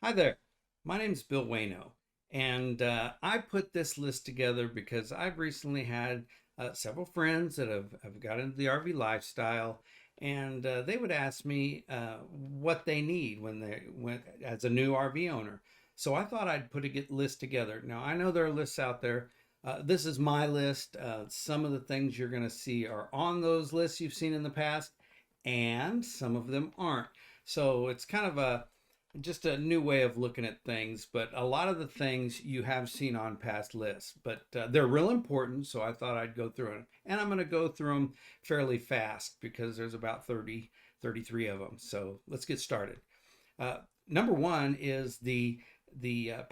Hi there. My name's Bill Wano, and I put this list together because I've recently had several friends that have got into the RV lifestyle, and they would ask me what they need when they went as a new RV owner. So I thought I'd put a list together. Now I know there are lists out there. This is my list. Some of the things you're going to see are on those lists you've seen in the past, and some of them aren't. So it's kind of a just a new way of looking at things, but a lot of the things you have seen on past lists, but they're real important, so I thought I'd go through it. And I'm going to go through them fairly fast because there's about 30, 33 of them. So let's get started. Number one is the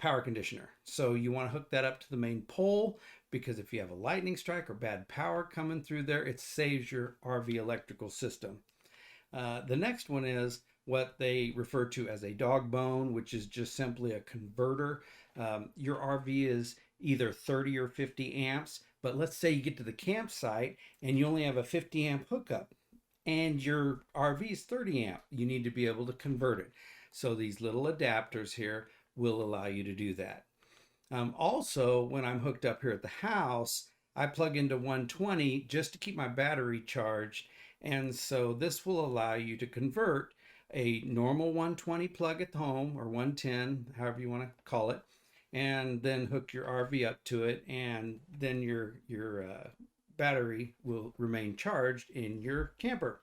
power conditioner. So you want to hook that up to the main pole because if you have a lightning strike or bad power coming through there, it saves your RV electrical system. The next one is what they refer to as a dog bone, which is just simply a converter. Your RV is either 30 or 50 amps, but let's say you get to the campsite and you only have a 50 amp hookup and your RV is 30 amp. You need to be able to convert it. So these little adapters here will allow you to do that. Also, when I'm hooked up here at the house, I plug into 120 just to keep my battery charged. And so this will allow you to convert a normal 120 plug at home or 110, however you want to call it, and then hook your RV up to it, and then your battery will remain charged in your camper.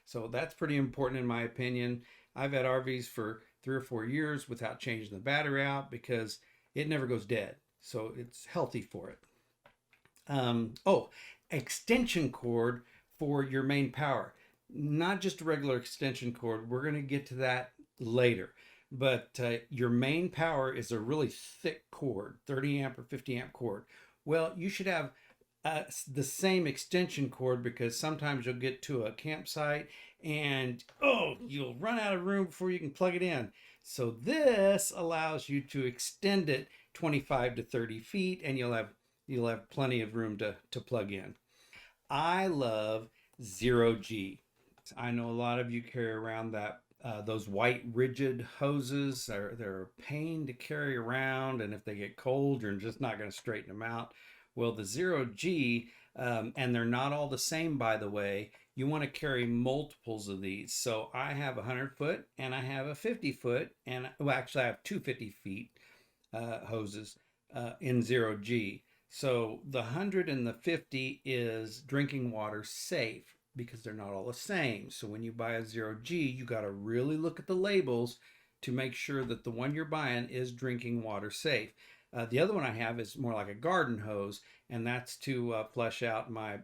So that's pretty important in my opinion. I've had RVs for 3 or 4 years without changing the battery out because it never goes dead. So it's healthy for it. Oh, extension cord for your main power. Not just a regular extension cord. We're going to get to that later. But your main power is a really thick cord, 30 amp or 50 amp cord. Well, you should have the same extension cord because sometimes you'll get to a campsite and you'll run out of room before you can plug it in. So this allows you to extend it 25 to 30 feet and you'll have plenty of room to plug in. I love zero G. I know a lot of you carry around that those white rigid hoses. They're a pain to carry around, and if they get cold, you're just not going to straighten them out. Well, the zero G, and they're not all the same, by the way. You want to carry multiples of these. So I have a 100 foot and I have a 50 foot, and well, actually, I have two 50 feet hoses in zero G. So the 100 and the 50 is drinking water safe because they're not all the same. So when you buy a zero G, you got to really look at the labels to make sure that the one you're buying is drinking water safe. The other one I have is more like a garden hose, and that's to flush out my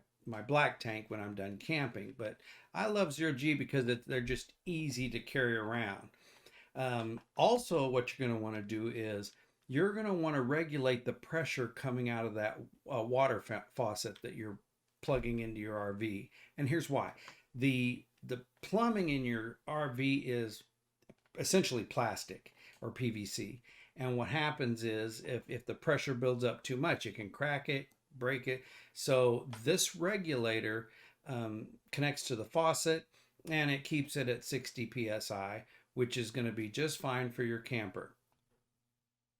black tank when I'm done camping. But I love zero G because they're just easy to carry around. Also, what you're going to want to do is you're going to want to regulate the pressure coming out of that water faucet that you're plugging into your RV. And here's why. The plumbing in your RV is essentially plastic or PVC. And what happens is if the pressure builds up too much, it can crack it, break it. So this regulator connects to the faucet and it keeps it at 60 psi, which is going to be just fine for your camper.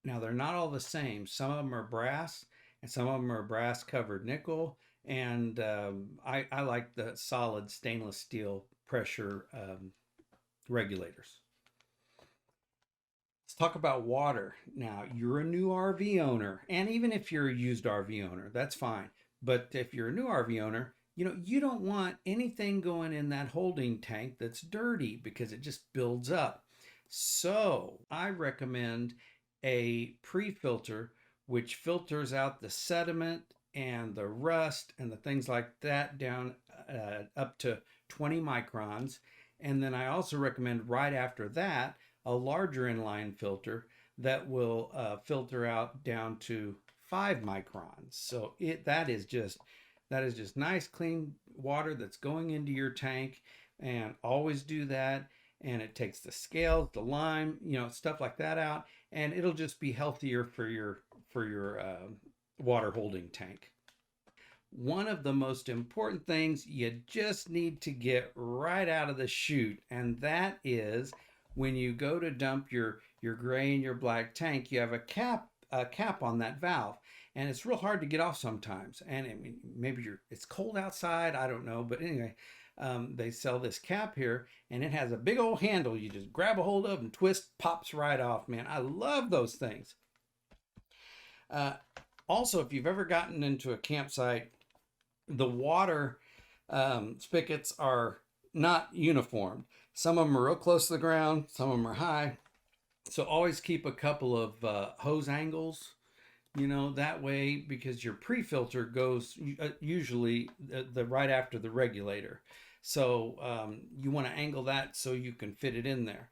Now, they're not all the same. Some of them are brass and some of them are brass covered nickel. And I like the solid stainless steel pressure regulators. Let's talk about water. Now, you're a new RV owner, and even if you're a used RV owner, that's fine. But if you're a new RV owner, you don't want anything going in that holding tank that's dirty because it just builds up. So I recommend a pre-filter which filters out the sediment and the rust and the things like that down up to 20 microns. And then I also recommend right after that a larger inline filter that will filter out down to 5 microns. So that is just nice clean water that's going into your tank, and always do that. And it takes the scales, the lime, stuff like that out, and it'll just be healthier for your water holding tank. One of the most important things you just need to get right out of the chute, and that is when you go to dump your gray and your black tank, you have a cap on that valve, and it's real hard to get off sometimes. And I mean, maybe it's cold outside, I don't know, but anyway, they sell this cap here, and it has a big old handle. You just grab a hold of and twist, pops right off. Man, I love those things. Uh, Also, if you've ever gotten into a campsite, the water spigots are not uniform. Some of them are real close to the ground, some of them are high. So always keep a couple of hose angles, that way, because your pre-filter goes usually the right after the regulator. So you want to angle that so you can fit it in there,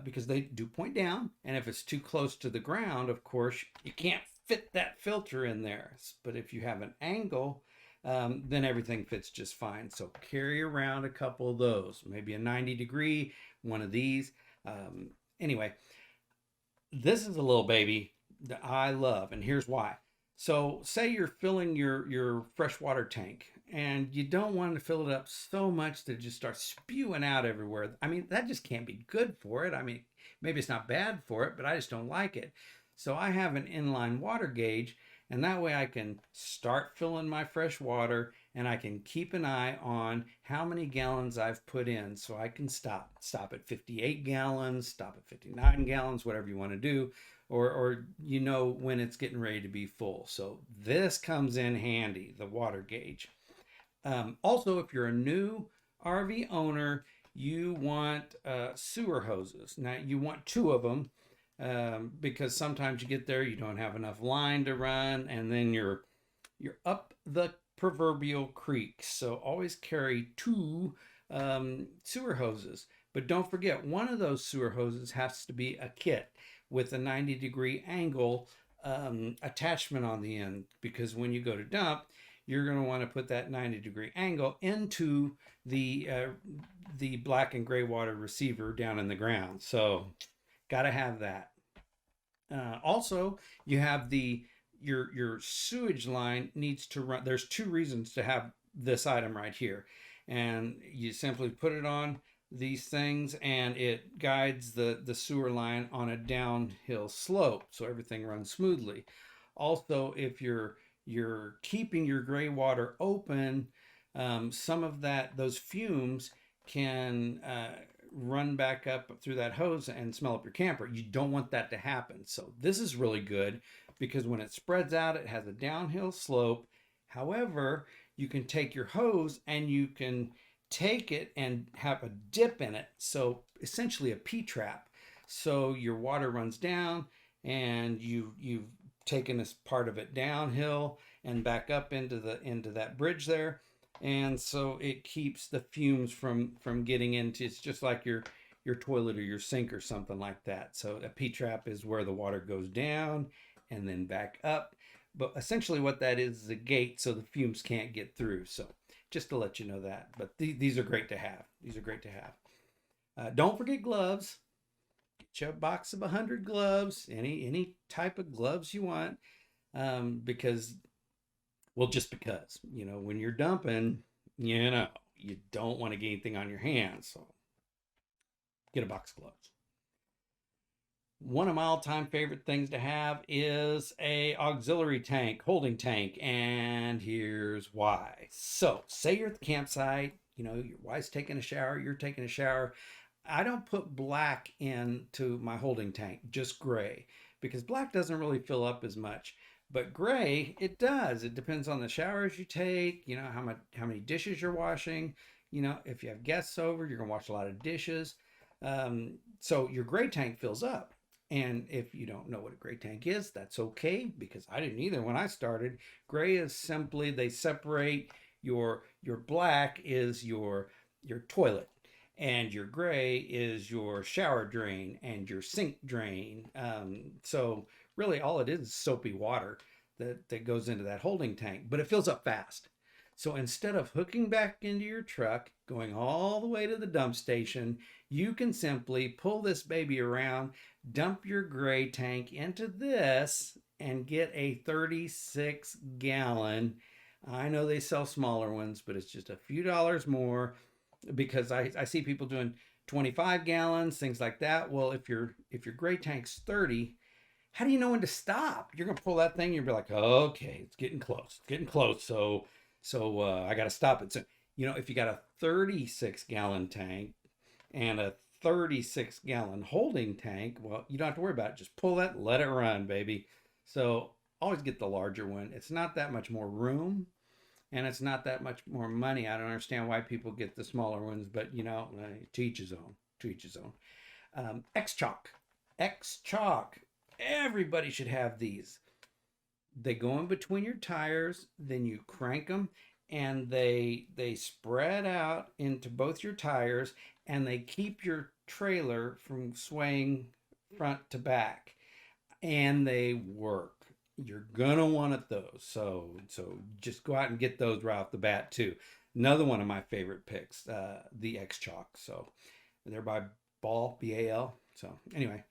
because they do point down, and if it's too close to the ground, of course, you can't fit that filter in there. But if you have an angle, then everything fits just fine. So carry around a couple of those, maybe a 90-degree, one of these. Anyway, this is a little baby that I love, and here's why. So say you're filling your freshwater tank, and you don't want to fill it up so much that it just starts spewing out everywhere. I mean, that just can't be good for it. I mean, maybe it's not bad for it, but I just don't like it. So I have an inline water gauge, and that way I can start filling my fresh water, and I can keep an eye on how many gallons I've put in. So I can stop at 58 gallons, stop at 59 gallons, whatever you want to do, or when it's getting ready to be full. So this comes in handy, the water gauge. Also, if you're a new RV owner, you want sewer hoses. Now you want two of them, because sometimes you get there, you don't have enough line to run, and then you're up the proverbial creek. So always carry two sewer hoses. But don't forget, one of those sewer hoses has to be a kit with a 90-degree angle attachment on the end, because when you go to dump, you're going to want to put that 90-degree angle into the black and gray water receiver down in the ground. So got to have that. Also, you have your sewage line needs to run. There's two reasons to have this item right here, and you simply put it on these things, and it guides the sewer line on a downhill slope, so everything runs smoothly. Also, if you're keeping your gray water open, some of those fumes can run back up through that hose and smell up your camper. You don't want that to happen. So this is really good, because when it spreads out, it has a downhill slope. However, you can take your hose and you can take it and have a dip in it. So essentially a P-trap. So your water runs down, and you've taken this part of it downhill and back up into that bridge there. And so it keeps the fumes from getting into, it's just like your toilet or your sink or something like that. So a P-trap is where the water goes down and then back up. But essentially what that is a gate, so the fumes can't get through. So just to let you know that. But these are great to have. These are great to have. Don't forget gloves. Get you a box of 100 gloves, any type of gloves you want, because, well, just because, when you're dumping, you don't want to get anything on your hands. So get a box of gloves. One of my all-time favorite things to have is a auxiliary tank, holding tank, and here's why. So say you're at the campsite, your wife's taking a shower, you're taking a shower. I don't put black into my holding tank, just gray, because black doesn't really fill up as much. But gray, it does. It depends on the showers you take, how many dishes you're washing. If you have guests over, you're going to wash a lot of dishes. So your gray tank fills up. And if you don't know what a gray tank is, that's okay, because I didn't either when I started. Gray is simply, they separate your black is your toilet, and your gray is your shower drain and your sink drain. So really all it is soapy water that goes into that holding tank, but it fills up fast. So instead of hooking back into your truck, going all the way to the dump station, you can simply pull this baby around, dump your gray tank into this, and get a 36-gallon. I know they sell smaller ones, but it's just a few dollars more, because I see people doing 25 gallons, things like that. Well, if your gray tank's 30, how do you know when to stop? You're gonna pull that thing, you'll be like, okay, it's getting close, it's getting close. So I gotta stop it. So if you got a 36-gallon tank and a 36-gallon holding tank, well, you don't have to worry about it. Just pull that, let it run, baby. So always get the larger one. It's not that much more room, and it's not that much more money. I don't understand why people get the smaller ones, but to each his own. To each his own. X-Chock. X-Chock. Everybody should have these. They go in between your tires, then you crank them, and they spread out into both your tires, and they keep your trailer from swaying front to back, and they work. You're gonna want it those. So just go out and get those right off the bat too. Another one of my favorite picks, the X-Chock. So they're by Ball, BAL. So anyway,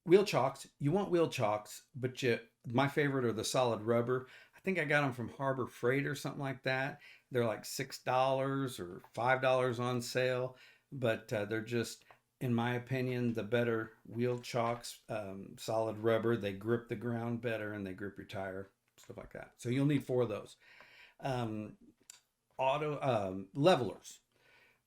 wheel chocks. You want wheel chocks, but my favorite are the solid rubber. I think I got them from Harbor Freight or something like that. They're like $6 or $5 on sale, but they're just, in my opinion, the better wheel chocks. Solid rubber. They grip the ground better and they grip your tire, stuff like that. So you'll need 4 of those. Auto levelers.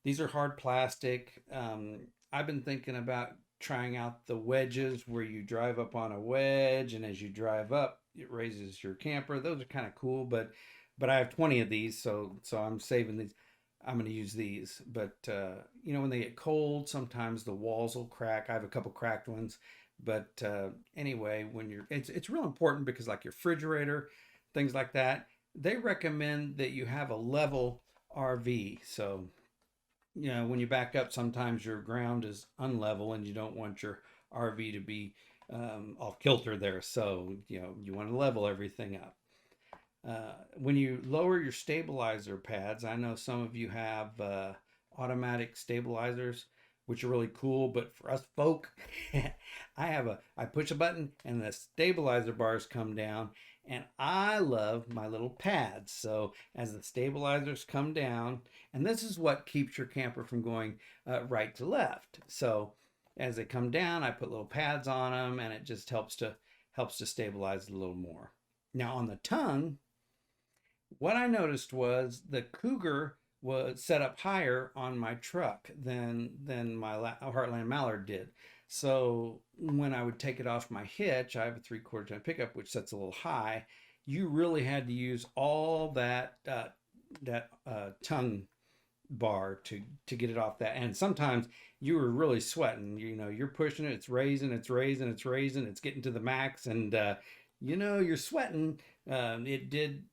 These are hard plastic. I've been thinking about trying out the wedges where you drive up on a wedge, and as you drive up, it raises your camper. Those are kind of cool, but I have 20 of these, so I'm saving these. I'm going to use these, but when they get cold, sometimes the walls will crack. I have a couple cracked ones, but anyway, it's real important because like your refrigerator, things like that, they recommend that you have a level RV. So when you back up, sometimes your ground is unlevel and you don't want your RV to be off kilter there. So, you want to level everything up. When you lower your stabilizer pads, I know some of you have automatic stabilizers, which are really cool, but for us folk, I push a button and the stabilizer bars come down, and I love my little pads. So as the stabilizers come down, and this is what keeps your camper from going right to left. So as they come down, I put little pads on them, and it just helps to stabilize it a little more. Now on the tongue, what I noticed was the Cougar was set up higher on my truck than my Heartland Mallard did. So when I would take it off my hitch, I have a 3/4 ton pickup which sets a little high. You really had to use all that tongue bar to get it off that, and sometimes you were really sweating. You're pushing it, it's raising, it's getting to the max, and you're sweating. It did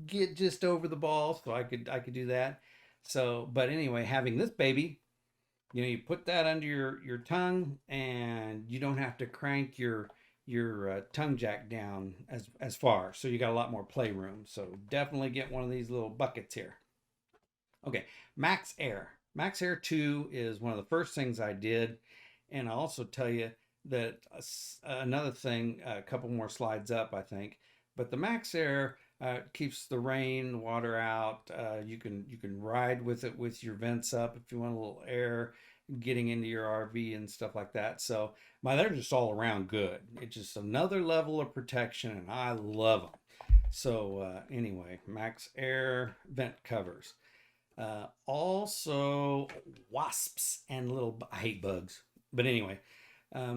get just over the ball, so I could do that. So, but anyway, having this baby, you put that under your tongue, and you don't have to crank your tongue jack down as far, so you got a lot more playroom. So definitely get one of these little buckets here. Okay, Max Air. Max Air 2 is one of the first things I did, and I'll also tell you that another thing, a couple more slides up, I think, but the Max Air keeps the rain, water out. You can ride with it with your vents up if you want a little air getting into your RV and stuff like that. So they're just all around good. It's just another level of protection, and I love them. So anyway, Max Air vent covers. Also wasps and I hate bugs, but anyway,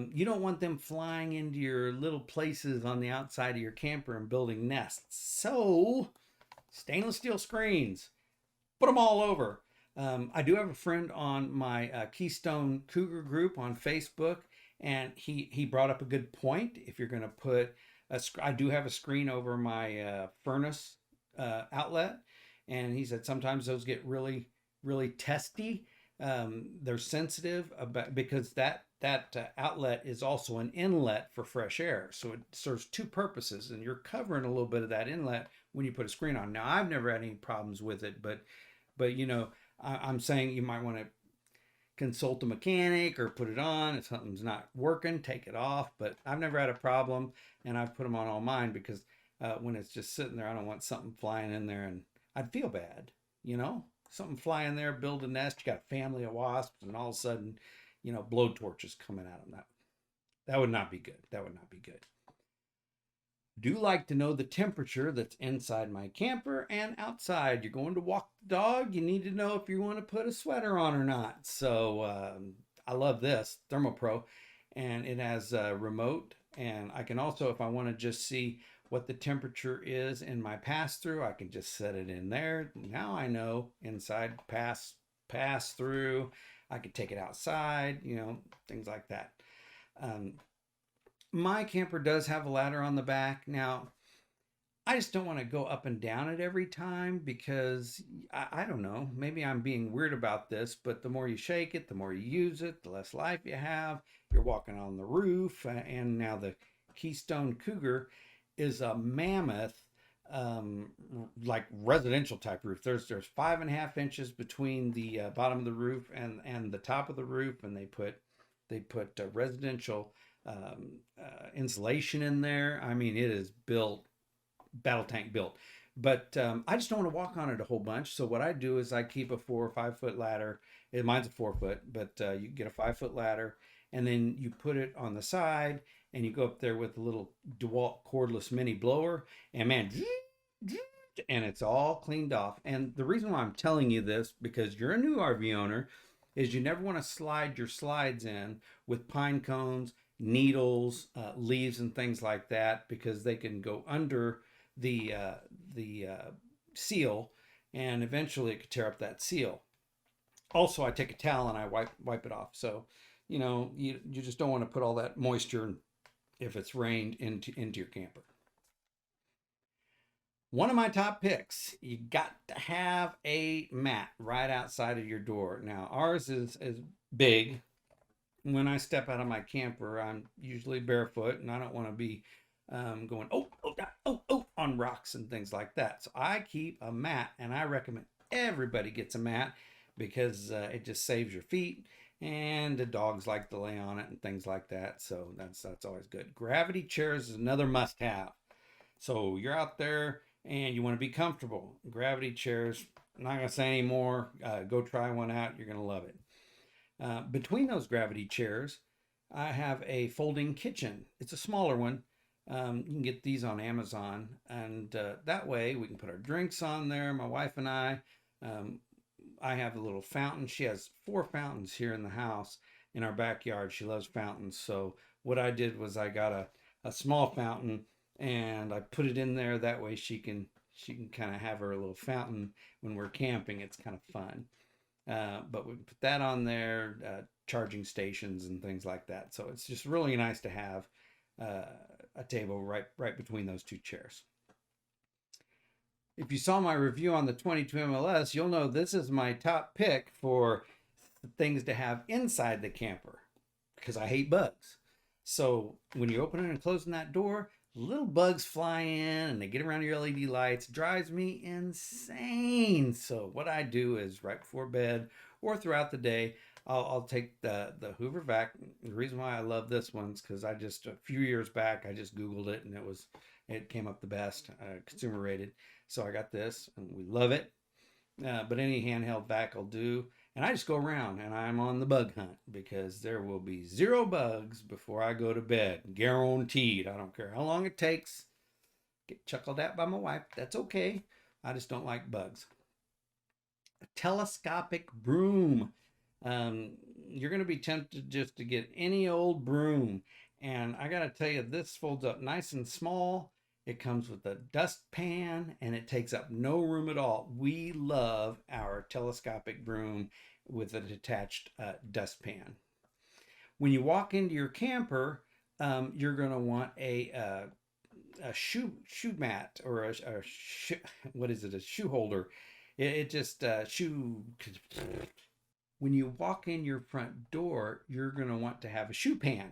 you don't want them flying into your little places on the outside of your camper and building nests. So stainless steel screens, put them all over. I do have a friend on my Keystone Cougar group on Facebook, and he brought up a good point. If you're going to put I do have a screen over my furnace outlet, and he said sometimes those get really, really testy. They're sensitive because that outlet is also an inlet for fresh air. So it serves 2 purposes, and you're covering a little bit of that inlet when you put a screen on. Now, I've never had any problems with it, but I'm saying you might want to consult a mechanic or put it on. If something's not working, take it off. But I've never had a problem, and I've put them on all mine because when it's just sitting there, I don't want something flying in there, and I'd feel bad, something fly in there, build a nest. You got a family of wasps, and all of a sudden, blow torches coming at them. That would not be good. That would not be good. Do like to know the temperature that's inside my camper and outside. You're going to walk the dog. You need to know if you want to put a sweater on or not. So I love this ThermoPro, and it has a remote. And I can also, if I want to just see what the temperature is in my pass through, I can just set it in there. Now I know inside pass through. I could take it outside, things like that. My camper does have a ladder on the back. Now, I just don't want to go up and down it every time because I don't know, maybe I'm being weird about this, but the more you shake it, the more you use it, the less life you have. You're walking on the roof, and now the Keystone Cougar is a mammoth, like residential type roof. There's 5.5 inches between the bottom of the roof and the top of the roof, and they put residential insulation in there. I mean, it is built, battle tank built. But I just don't want to walk on it a whole bunch. So what I do is I keep a 4 or 5 foot ladder. Mine's a 4 foot, but you get a 5 foot ladder, and then you put it on the side, and you go up there with a little DeWalt cordless mini blower, and man, and it's all cleaned off. And the reason why I'm telling you this, because you're a new RV owner, is you never want to slide your slides in with pine cones, needles, leaves, and things like that, because they can go under the seal, and eventually it could tear up that seal. Also, I take a towel and I wipe it off. So, you just don't want to put all that moisture, if it's rained, into your camper. One of my top picks, you got to have a mat right outside of your door. Now, ours is big. When I step out of my camper, I'm usually barefoot, and I don't want to be going on rocks and things like that. So I keep a mat, and I recommend everybody gets a mat because it just saves your feet, and the dogs like to lay on it and things like that. So that's always good. Gravity chairs is another must-have. So you're out there and you want to be comfortable. Gravity chairs, I'm not going to say any more. Go try one out. You're going to love it. Between those gravity chairs, I have a folding kitchen. It's a smaller one. You can get these on Amazon, and that way we can put our drinks on there. My wife and I have a little fountain. She has 4 fountains here in the house in our backyard. She loves fountains. So what I did was I got a small fountain, and I put it in there. That way she can kind of have her little fountain when we're camping. It's kind of fun. But we put that on there, charging stations and things like that. So it's just really nice to have a table right between those 2 chairs. If you saw my review on the 22 MLS, you'll know this is my top pick for things to have inside the camper, because I hate bugs. So when you're opening and closing that door, little bugs fly in and they get around your LED lights. Drives me insane. So what I do is right before bed or throughout the day, I'll take the Hoover Vac. The reason why I love this one is because a few years back, I just Googled it, and it came up the best, consumer rated. So I got this, and we love it. But any handheld vac will do. And I just go around, and I'm on the bug hunt, because there will be 0 bugs before I go to bed. Guaranteed. I don't care how long it takes. Get chuckled at by my wife. That's okay. I just don't like bugs. A telescopic broom. You're going to be tempted just to get any old broom. And I got to tell you, this folds up nice and small. It comes with a dustpan, and it takes up no room at all. We love our telescopic broom with a detached dustpan. When you walk into your camper, you're going to want a shoe mat, or a shoe holder. It just shoe. When you walk in your front door, you're going to want to have a shoe pan.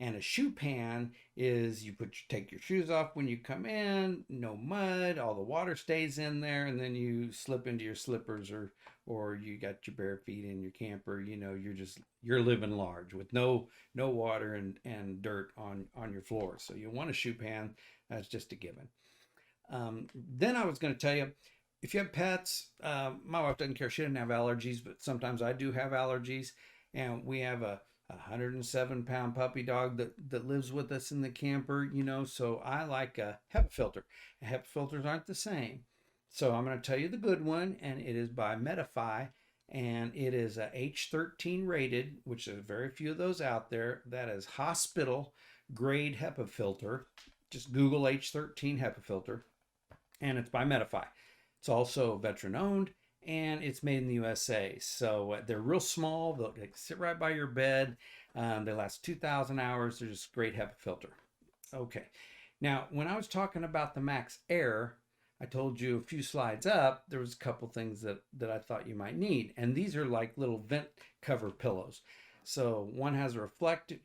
And a shoe pan is take your shoes off when you come in, no mud, all the water stays in there, and then you slip into your slippers, or you got your bare feet in your camper. You're living large with no water and dirt on your floor. So you want a shoe pan. That's just a given. Then I was going to tell you, If you have pets, my wife doesn't care. She doesn't have allergies, but sometimes I do have allergies. And we have a 107-pound puppy dog that lives with us in the camper, so I like a HEPA filter. And HEPA filters aren't the same. So I'm going to tell you the good one, and it is by Medify, and it is a H13 rated, which there's very few of those out there. That is hospital grade HEPA filter. Just Google H13 HEPA filter, and it's by Medify. It's also veteran owned, and it's made in the USA. So they're real small. They sit right by your bed. They last 2,000 hours. They're just great HEPA filter. Okay. Now, when I was talking about the Max Air, I told you a few slides up, there was a couple things that I thought you might need. And these are like little vent cover pillows. So one has a reflective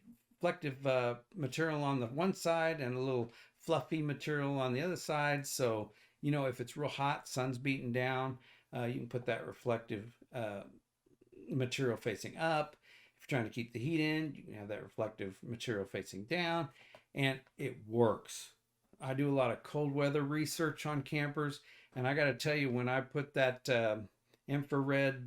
material on the one side and a little fluffy material on the other side. So, if it's real hot, sun's beating down, you can put that reflective material facing up. If you're trying to keep the heat in, you can have that reflective material facing down, and it works. I do a lot of cold weather research on campers, and I got to tell you, when I put that infrared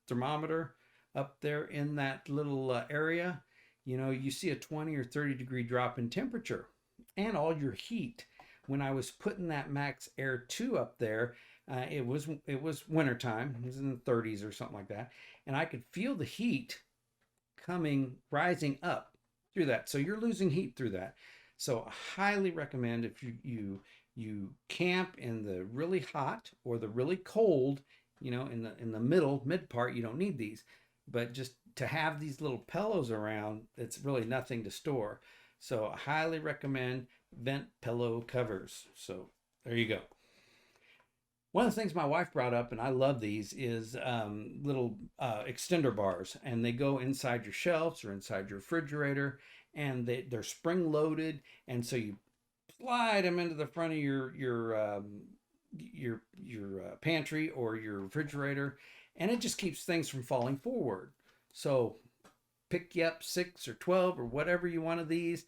thermometer up there in that little area, you see a 20 or 30 degree drop in temperature and all your heat. When I was putting that Max Air 2 up there, it was wintertime. It was in the 30s or something like that, and I could feel the heat rising up through that. So you're losing heat through that. So I highly recommend, if you camp in the really hot or the really cold, in the mid part, you don't need these, but just to have these little pillows around, it's really nothing to store. So I highly recommend vent pillow covers. So there you go. One of the things my wife brought up, and I love these, is little extender bars, and they go inside your shelves or inside your refrigerator, and they're spring loaded, and so you slide them into the front of your pantry or your refrigerator, and it just keeps things from falling forward. So pick you up 6 or 12 or whatever you want of these,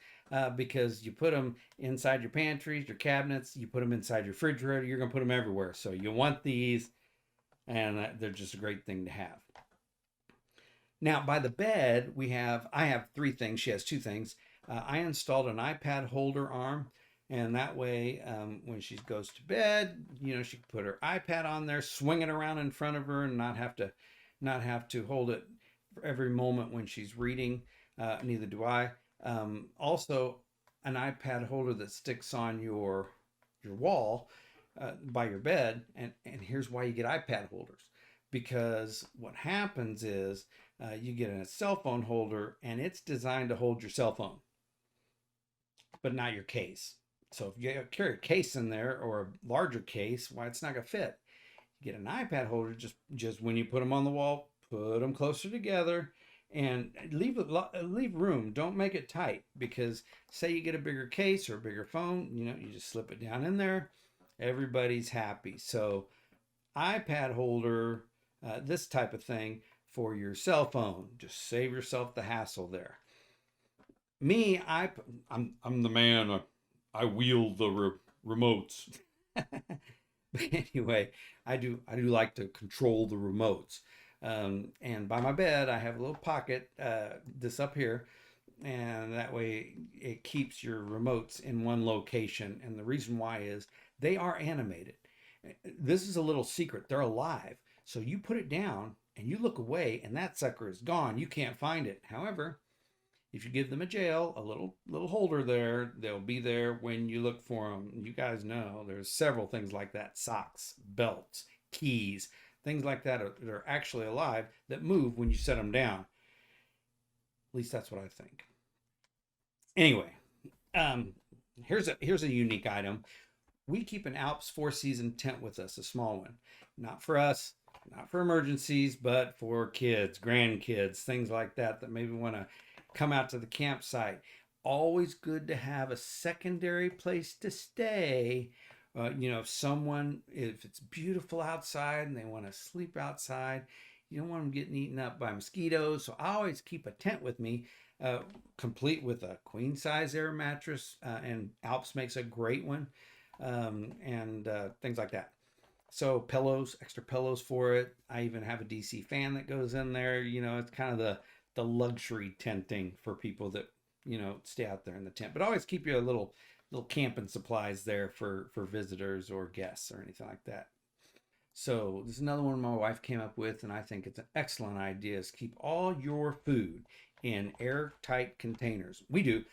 because you put them inside your pantries, your cabinets, you put them inside your refrigerator, you're going to put them everywhere. So you want these, and they're just a great thing to have. Now, by the bed, I have 3 things. She has 2 things. I installed an iPad holder arm, and that way, when she goes to bed, she can put her iPad on there, swing it around in front of her, and not have to hold it for every moment when she's reading. Neither do I. Also, an iPad holder that sticks on your wall by your bed, and here's why you get iPad holders. Because what happens is you get a cell phone holder, and it's designed to hold your cell phone, but not your case. So if you carry a case in there or a larger case, why, it's not going to fit. You get an iPad holder, just when you put them on the wall, put them closer together, and leave room. Don't make it tight, because say you get a bigger case or a bigger phone, you just slip it down in there. Everybody's happy. So iPad holder, this type of thing for your cell phone. Just save yourself the hassle there. Me, I'm the man. I wield the remotes. But anyway, I do like to control the remotes. And by my bed, I have a little pocket, this up here, and that way it keeps your remotes in one location. And the reason why is they are animated. This is a little secret. They're alive. So you put it down and you look away, and that sucker is gone. You can't find it. However, if you give them a jail, a little holder there, they'll be there when you look for them. You guys know there's several things like that: socks, belts, keys, things like that are actually alive, that move when you set them down. At least that's what I think. Anyway, here's a unique item. We keep an Alps 4-season tent with us, a small one. Not for us, not for emergencies, but for kids, grandkids, things like that maybe want to come out to the campsite. Always good to have a secondary place to stay. If it's beautiful outside and they want to sleep outside, you don't want them getting eaten up by mosquitoes. So I always keep a tent with me, complete with a queen size air mattress, and Alps makes a great one, and things like that. So pillows, extra pillows for it. I even have a DC fan that goes in there. It's kind of the luxury tenting for people that stay out there in the tent. But always keep your little camping supplies there for visitors or guests or anything like that. So this is another one my wife came up with, and I think it's an excellent idea. Is keep all your food in airtight containers. We do.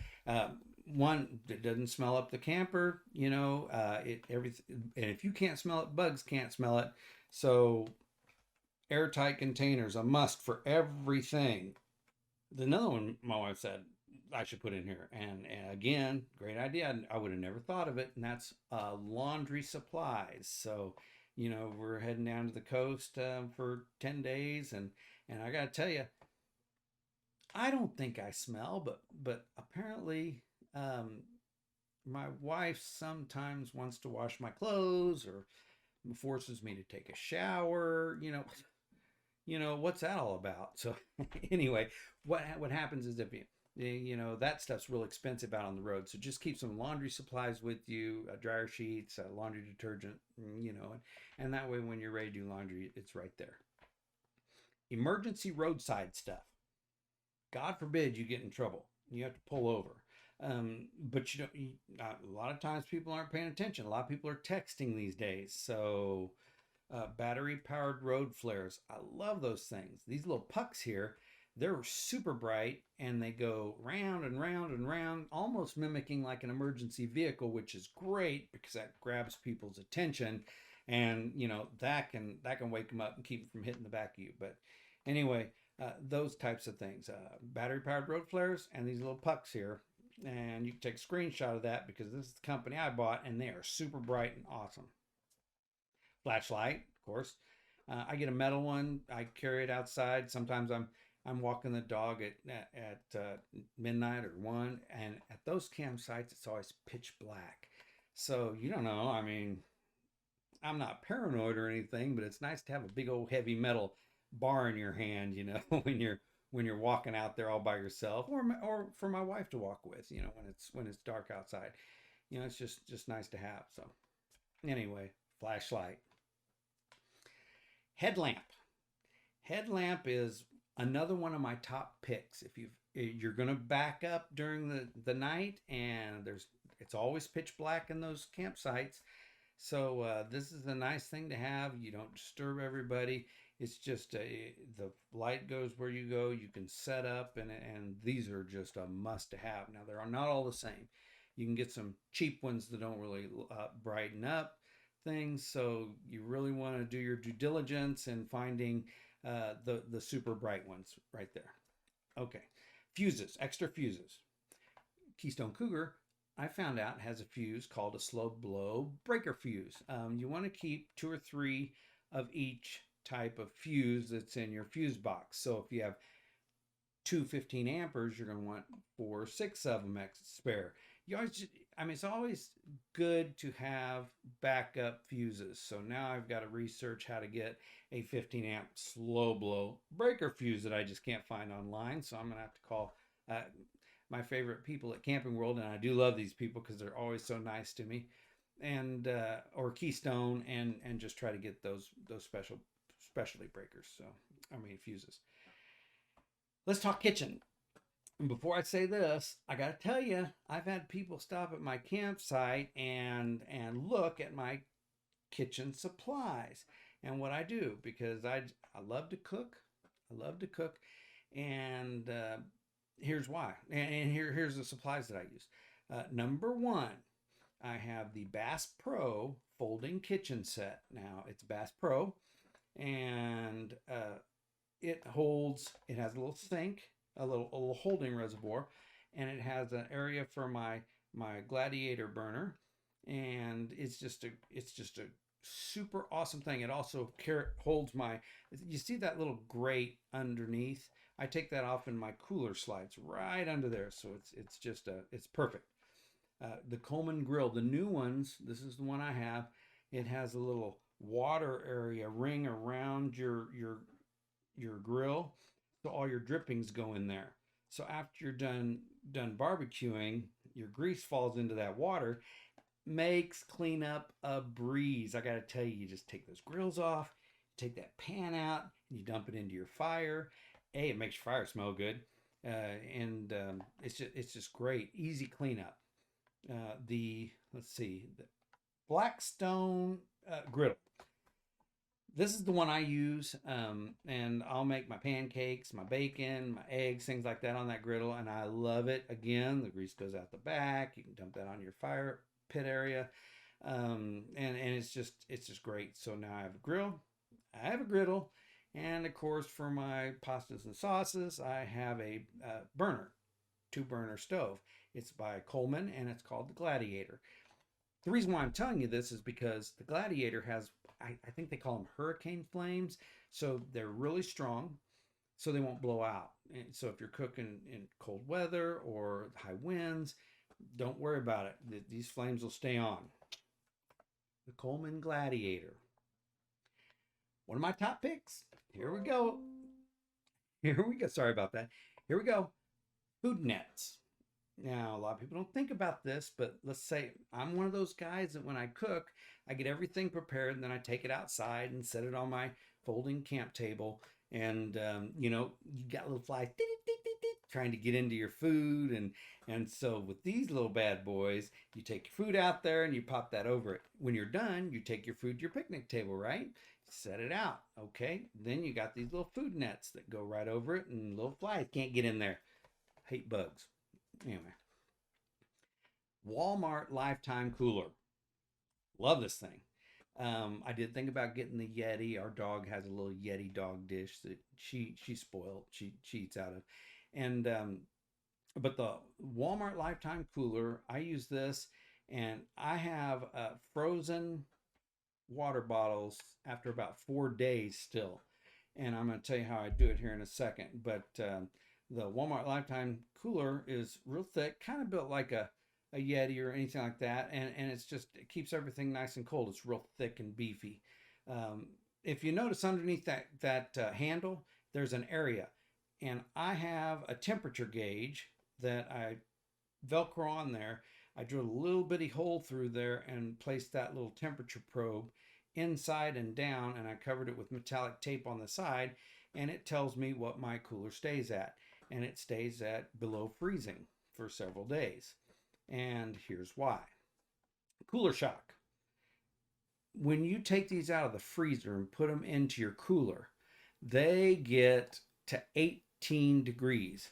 One that doesn't smell up the camper. Everything, and if you can't smell it, bugs can't smell it. So airtight containers a must for everything. Another one my wife said I should put in here, and again, great idea. I would have never thought of it, and that's laundry supplies. So, we're heading down to the coast for 10 days, and I gotta tell you, I don't think I smell, but apparently, my wife sometimes wants to wash my clothes or forces me to take a shower. What's that all about? So anyway, what happens is if that stuff's real expensive out on the road, so just keep some laundry supplies with you, dryer sheets, laundry detergent, and that way when you're ready to do laundry, it's right there. Emergency roadside stuff. God forbid you get in trouble, you have to pull over. But a lot of times people aren't paying attention. A lot of people are texting these days, so battery powered road flares. I love those things. These little pucks here, they're super bright and they go round and round and round, almost mimicking like an emergency vehicle, which is great because that grabs people's attention, and that can wake them up and keep them from hitting the back of you. But anyway, those types of things, battery powered road flares, and these little pucks here. And you can take a screenshot of that because this is the company I bought, and they are super bright and awesome. Flashlight, of course. I get a metal one. I carry it outside. Sometimes I'm walking the dog at midnight or 1, and at those campsites it's always pitch black. So you don't know. I mean, I'm not paranoid or anything, but it's nice to have a big old heavy metal bar in your hand, when you're walking out there all by yourself, or for my wife to walk with, when it's dark outside. It's just nice to have. So anyway, flashlight. Headlamp. Headlamp is another one of my top picks. You're going to back up during the night, and it's always pitch black in those campsites. So this is a nice thing to have. You don't disturb everybody. It's just the light goes where you go. You can set up, and these are just a must to have. Now, they are not all the same. You can get some cheap ones that don't really brighten up things. So you really want to do your due diligence in finding the super bright ones right there. Okay, fuses, extra fuses. Keystone Cougar, I found out, has a fuse called a slow blow breaker fuse. You want to keep 2 or 3 of each type of fuse that's in your fuse box. So if you have 215 amperes, you're going to want 4 or 6 of them spare. It's always good to have backup fuses. So now I've got to research how to get a 15 amp slow blow breaker fuse that I just can't find online. So I'm going to have to call my favorite people at Camping World, and I do love these people because they're always so nice to me, and or Keystone, and just try to get those specialty breakers. So fuses. Let's talk kitchen. And before I say this, I got to tell you, I've had people stop at my campsite and look at my kitchen supplies and what I do, because I love to cook. I love to cook, and here's why. And here's the supplies that I use. Number 1, I have the Bass Pro folding kitchen set. Now it's Bass Pro, and it has a little sink, a little holding reservoir, and it has an area for my Gladiator burner, and it's just a super awesome thing. It also holds you see that little grate underneath? I take that off, and my cooler slides right under there, so it's perfect. The Coleman Grill, the new ones, this is the one I have. It has a little water area ring around your grill, so all your drippings go in there. So after you're done barbecuing, your grease falls into that water, makes cleanup a breeze. I got to tell you, you just take those grills off, take that pan out, and you dump it into your fire. A, it makes your fire smell good, and it's just great, easy cleanup. The let's see, the Blackstone Griddle. This is the one I use, and I'll make my pancakes, my bacon, my eggs, things like that on that griddle, and I love it. Again, the grease goes out the back. You can dump that on your fire pit area, and it's just great. So now I have a grill, I have a griddle, and of course for my pastas and sauces, I have a burner, two burner stove. It's by Coleman, and it's called the Gladiator. The reason why I'm telling you this is because the Gladiator has, I think they call them hurricane flames. So they're really strong, so they won't blow out. And so if you're cooking in cold weather or high winds, don't worry about it. These flames will stay on. The Coleman Gladiator. One of my top picks. Here we go. Here we go. Sorry about that. Here we go. Food nets. Now, a lot of people don't think about this, but let's say I'm one of those guys that when I cook, I get everything prepared and then I take it outside and set it on my folding camp table. And, you got little flies trying to get into your food. And so with these little bad boys, you take your food out there and you pop that over it. When you're done, you take your food to your picnic table, right? Set it out. Okay. Then you got these little food nets that go right over it and little flies can't get in there. Hate bugs. Anyway, Walmart Lifetime Cooler. Love this thing. I did think about getting the Yeti. Our dog has a little Yeti dog dish that she's spoiled. She eats out of, and but the Walmart Lifetime Cooler, I use this, and I have frozen water bottles after about 4 days still, and I'm going to tell you how I do it here in a second, but. The Walmart Lifetime Cooler is real thick, kind of built like a Yeti or anything like that, and it keeps everything nice and cold. It's real thick and beefy. If you notice underneath that handle, there's an area, and I have a temperature gauge that I Velcro on there. I drilled a little bitty hole through there and placed that little temperature probe inside and down, and I covered it with metallic tape on the side, and it tells me what my cooler stays at. And it stays at below freezing for several days. And here's why. Cooler shock. When you take these out of the freezer and put them into your cooler, they get to 18 degrees.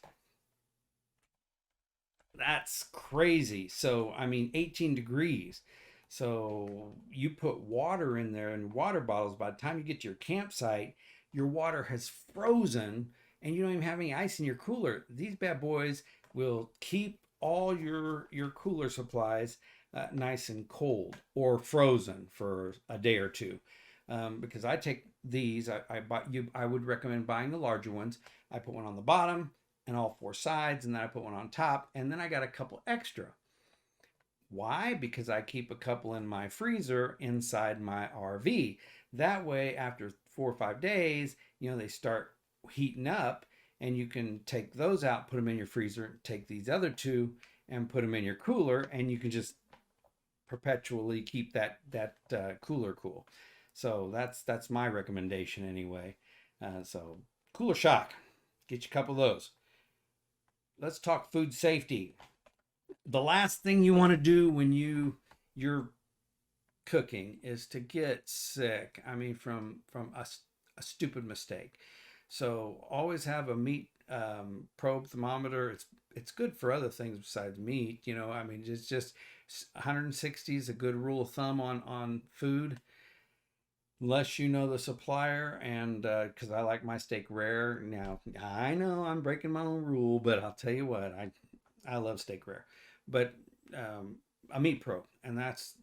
That's crazy. So, 18 degrees. So you put water in there in water bottles. By the time you get to your campsite, your water has frozen and you don't even have any ice in your cooler. These bad boys will keep all your cooler supplies nice and cold or frozen for a day or two. Because I take these, I would recommend buying the larger ones. I put one on the bottom and all four sides, and then I put one on top, and then I got a couple extra. Why? Because I keep a couple in my freezer inside my RV. That way, after 4 or 5 days, they start heating up, and you can take those out, put them in your freezer, take these other two and put them in your cooler, and you can just perpetually keep that cooler cool. So that's my recommendation anyway. So cooler shock, get you a couple of those. Let's talk food safety. The last thing you want to do when you're cooking is to get sick. From a stupid mistake. So always have a meat probe thermometer. It's good for other things besides meat. It's just 160 is a good rule of thumb on food, unless you know the supplier. And because I like my steak rare. Now I know I'm breaking my own rule, but I'll tell you what, I love steak rare. But a meat probe, and that's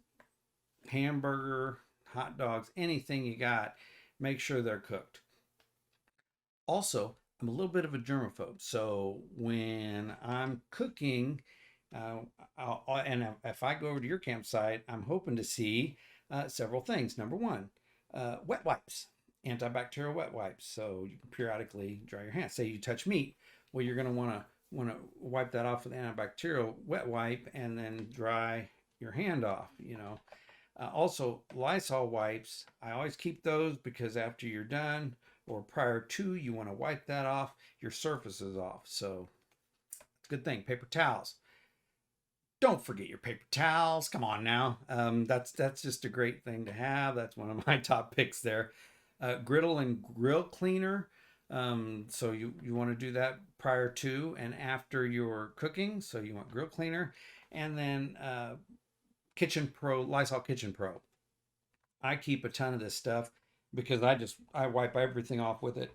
hamburger, hot dogs, anything you got, make sure they're cooked. Also, I'm a little bit of a germaphobe, so when I'm cooking, and if I go over to your campsite, I'm hoping to see several things. Number one, wet wipes, antibacterial wet wipes, so you can periodically dry your hands. Say you touch meat, well, you're going to want to wipe that off with antibacterial wet wipe and then dry your hand off, you know. Also, Lysol wipes, I always keep those because after you're done or prior to, you want to wipe that off, your surface is off. So it's a good thing. Paper towels. Don't forget your paper towels. Come on now. That's just a great thing to have. That's one of my top picks there. Griddle and grill cleaner. So you want to do that prior to and after your cooking. So you want grill cleaner, and then Kitchen Pro, Lysol Kitchen Pro. I keep a ton of this stuff because I wipe everything off with it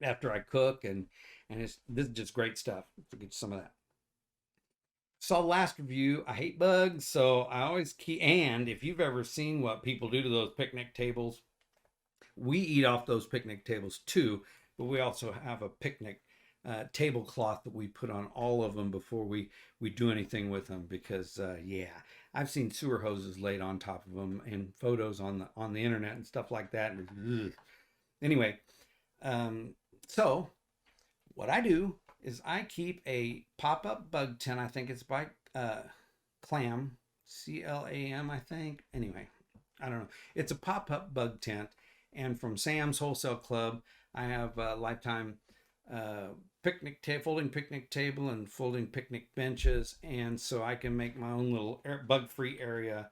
after I cook, and this is just great stuff. To get some of that. Saw the last review. I hate bugs, so I always keep. And if you've ever seen what people do to those picnic tables, we eat off those picnic tables too, but we also have a picnic tablecloth that we put on all of them before we do anything with them, because yeah, I've seen sewer hoses laid on top of them in photos on the internet and stuff like that. And anyway, so what I do is I keep a pop-up bug tent. I think it's by Clam, CLAM, I think. Anyway, I don't know. It's a pop-up bug tent. And from Sam's Wholesale Club, I have a lifetime folding picnic table and folding picnic benches. And so I can make my own little bug-free area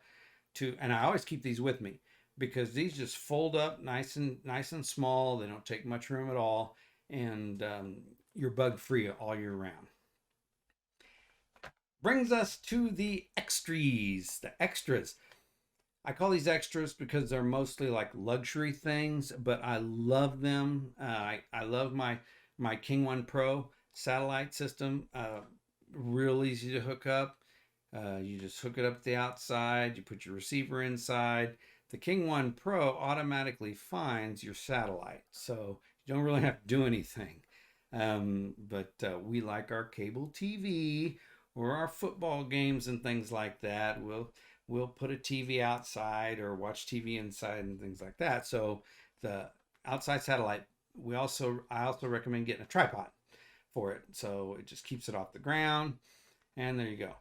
and I always keep these with me because these just fold up nice and small. They don't take much room at all. And you're bug-free all year round. Brings us to the extras. The extras. I call these extras because they're mostly like luxury things, but I love them. I love my King One Pro satellite system. Real easy to hook up. You just hook it up at the outside. You put your receiver inside. The King One Pro automatically finds your satellite, so you don't really have to do anything. But we like our cable TV or our football games and things like that. We'll put a TV outside or watch TV inside and things like that. So the outside satellite, I also recommend getting a tripod for it. So it just keeps it off the ground. And there you go.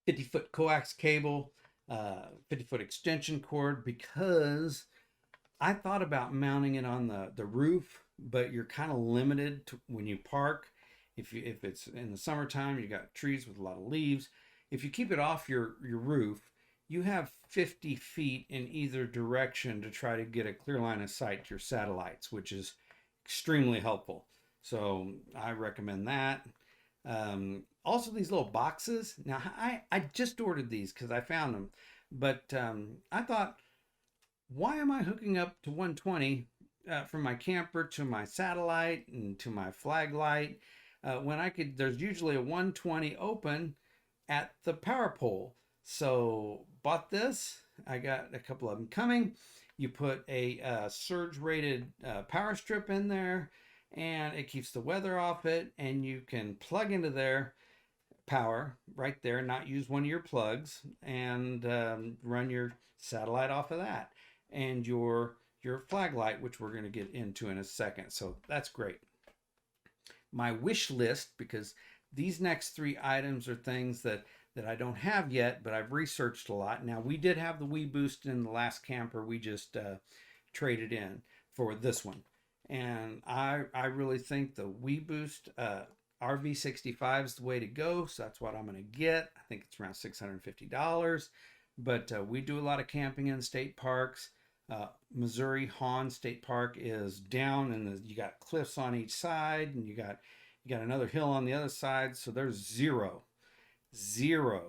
50-foot coax cable, 50-foot extension cord, because I thought about mounting it on the roof, but you're kind of limited to when you park. If it's in the summertime, you got trees with a lot of leaves. If you keep it off your roof, you have 50 feet in either direction to try to get a clear line of sight to your satellites, which is extremely helpful. So I recommend that. Also, these little boxes. Now, I just ordered these because I found them. But I thought, why am I hooking up to 120 from my camper to my satellite and to my flag light when there's usually a 120 open at the power pole. So bought this. I got a couple of them coming. You put a surge rated power strip in there and it keeps the weather off it, and you can plug into their power right there, not use one of your plugs, and run your satellite off of that and your flag light, which we're going to get into in a second. So that's great. My wish list, because these next three items are things that I don't have yet, but I've researched a lot. Now, we did have the Wii Boost in the last camper. We just traded in for this one. And I really think the Wii Boost RV65 is the way to go. So that's what I'm going to get. I think it's around $650. But we do a lot of camping in state parks. Missouri Hahn State Park is down, and you got cliffs on each side, and you got another hill on the other side. So there's zero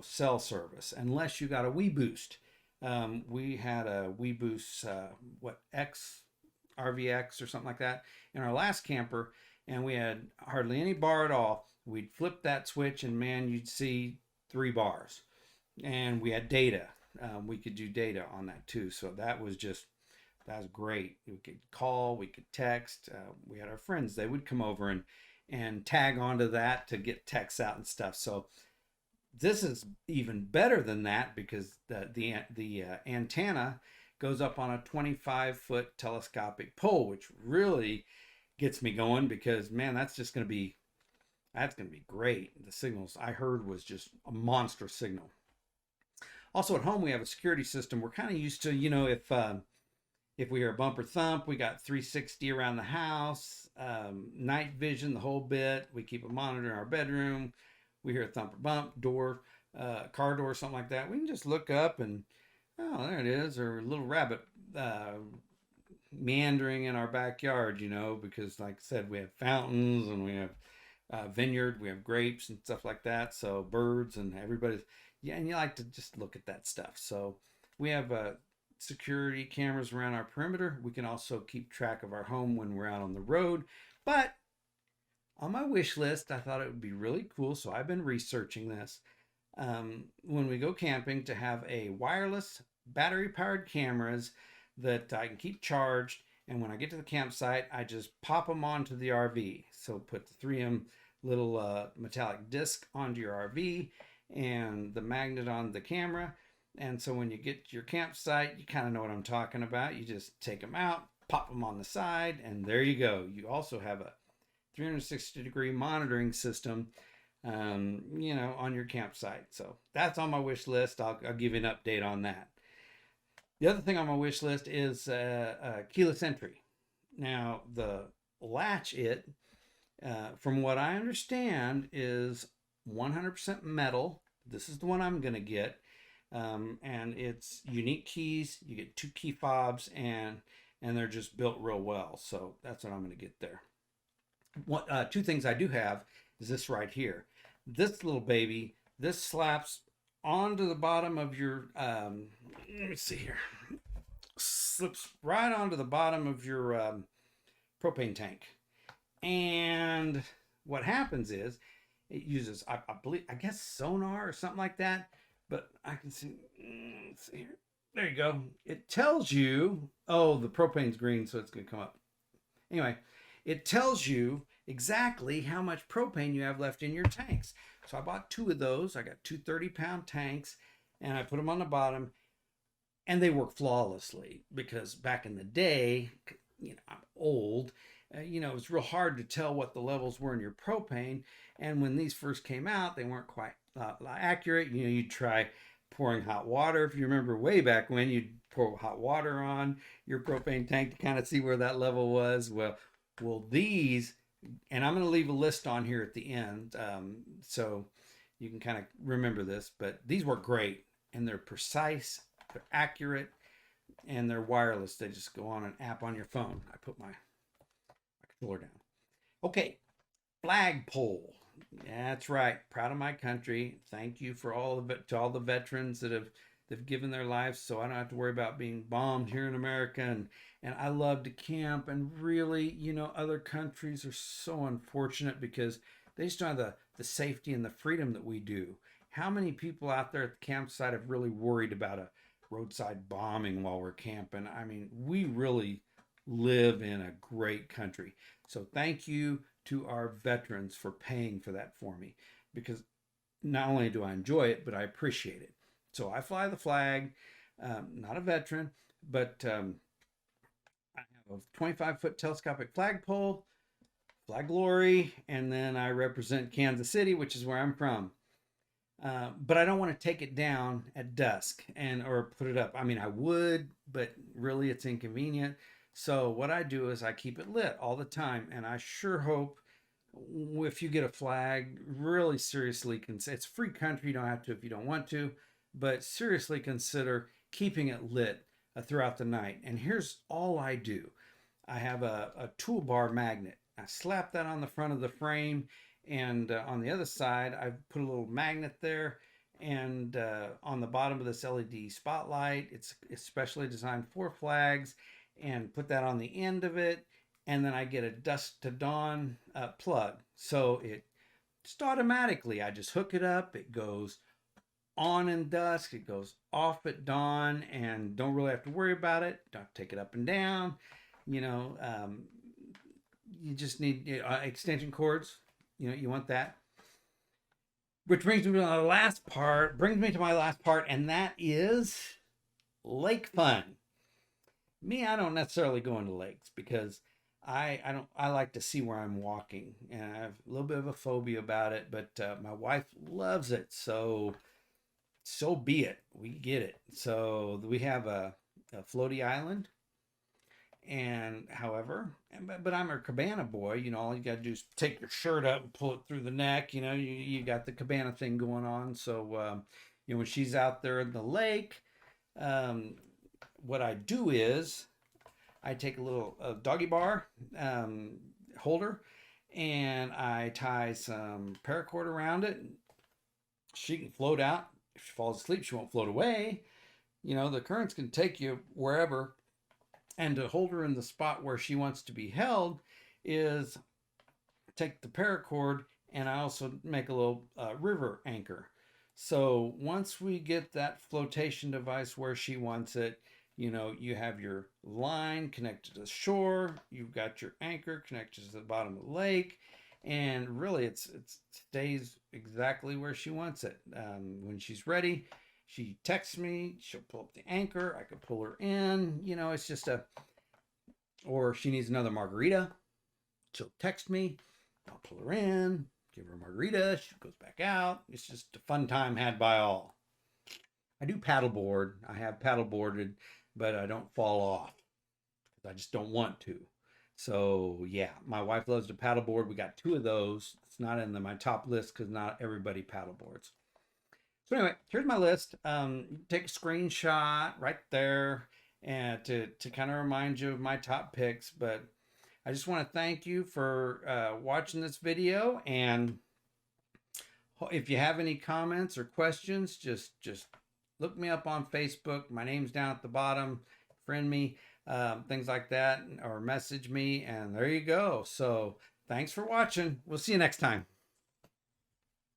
cell service unless you got a Wii Boost. We had a Wii Boost, RVX or something like that in our last camper, and we had hardly any bar at all. We'd flip that switch, and man, you'd see 3 bars. And we had data. We could do data on that too. So that was great. We could call, we could text. We had our friends. They would come over and tag onto that to get texts out and stuff. So this is even better than that, because the antenna goes up on a 25-foot telescopic pole, which really gets me going, because man, that's going to be great. The signals I heard was just a monster signal. Also at home, we have a security system. We're kind of used to, if we hear a bump or thump, we got 360 around the house, night vision, the whole bit. We keep a monitor in our bedroom. We hear a thump or bump, door, car door, something like that. We can just look up and, oh, there it is, or a little rabbit meandering in our backyard, because like I said, we have fountains and we have vineyard, we have grapes and stuff like that. So birds and everybody's, yeah, and you like to just look at that stuff. So we have security cameras around our perimeter. We can also keep track of our home when we're out on the road. But on my wish list, I thought it would be really cool. So I've been researching this. When we go camping, to have a wireless battery powered cameras that I can keep charged. And when I get to the campsite, I just pop them onto the RV. So put the 3M little metallic disc onto your RV and the magnet on the camera. And so when you get to your campsite, you kind of know what I'm talking about. You just take them out, pop them on the side, and there you go. You also have a 360-degree monitoring system, on your campsite. So that's on my wish list. I'll give you an update on that. The other thing on my wish list is keyless entry. Now, the latch, from what I understand, is 100% metal. This is the one I'm going to get. And it's unique keys. You get 2 key fobs, and they're just built real well. So that's what I'm going to get there. 2 things I do have is this right here. This little baby, this slaps onto the bottom of your, let me see here, slips right onto the bottom of your propane tank. And what happens is it uses, I believe, I guess sonar or something like that. But I can see, let's see here. There you go. It tells you, oh, the propane's green, so it's going to come up. Anyway, it tells you exactly how much propane you have left in your tanks. So I bought 2 of those. I got 2 30-pound tanks, and I put them on the bottom, and they work flawlessly because back in the day, I'm old, it was real hard to tell what the levels were in your propane. And when these first came out, they weren't quite accurate. You'd try pouring hot water. If you remember way back when, you'd pour hot water on your propane tank to kind of see where that level was. Well, these, and I'm going to leave a list on here at the end, so you can kind of remember this, but these work great, and they're precise, they're accurate, and they're wireless. They just go on an app on your phone. I put my controller down. Okay, flagpole. That's right. Proud of my country. Thank you for all of it, to all the veterans that have given their lives so I don't have to worry about being bombed here in America. And I love to camp. And really, other countries are so unfortunate because they just don't have the safety and the freedom that we do. How many people out there at the campsite have really worried about a roadside bombing while we're camping? I mean, we really live in a great country. So thank you to our veterans for paying for that for me, because not only do I enjoy it, but I appreciate it. So I fly the flag, not a veteran, but I have a 25-foot telescopic flagpole, flag glory, and then I represent Kansas City, which is where I'm from. But I don't want to take it down at dusk or put it up. I mean, I would, but really it's inconvenient. So what I do is I keep it lit all the time, and I sure hope if you get a flag, really seriously consider, it's a free country, you don't have to if you don't want to, but seriously consider keeping it lit throughout the night. And here's all I do. I have a toolbar magnet. I slap that on the front of the frame, and on the other side, I put a little magnet there, and on the bottom of this LED spotlight, it's especially designed for flags, and put that on the end of it, and then I get a dusk to dawn plug. So it just automatically, I just hook it up, it goes on in dusk, it goes off at dawn, and don't really have to worry about it. Don't have to take it up and down. You just need extension cords. You want that. Which brings me to my last part, and that is lake fun. Me, I don't necessarily go into lakes because I like to see where I'm walking, and I have a little bit of a phobia about it, but my wife loves it. So so be it. We get it. So we have a floaty island. And however, but I'm a cabana boy. All you got to do is take your shirt up and pull it through the neck. You got the cabana thing going on. So, when she's out there in the lake, what I do is I take a little doggy bar holder, and I tie some paracord around it. She can float out. If she falls asleep, she won't float away. The currents can take you wherever. And to hold her in the spot where she wants to be held is take the paracord, and I also make a little river anchor. So once we get that flotation device where she wants it, you have your line connected to the shore, you've got your anchor connected to the bottom of the lake, and really it stays exactly where she wants it. When she's ready, she texts me, she'll pull up the anchor, I could pull her in, it's just or she needs another margarita, she'll text me, I'll pull her in, give her a margarita, she goes back out. It's just a fun time had by all. I do paddleboard. I have paddleboarded, but I don't fall off because I just don't want to. So yeah, my wife loves to paddleboard. We got 2 of those. It's not in my top list because not everybody paddleboards. So anyway, here's my list. Take a screenshot right there, and to kind of remind you of my top picks. But I just want to thank you for watching this video. And if you have any comments or questions, just look me up on Facebook. My name's down at the bottom. Friend me, things like that, or message me, and there you go. So thanks for watching. We'll see you next time.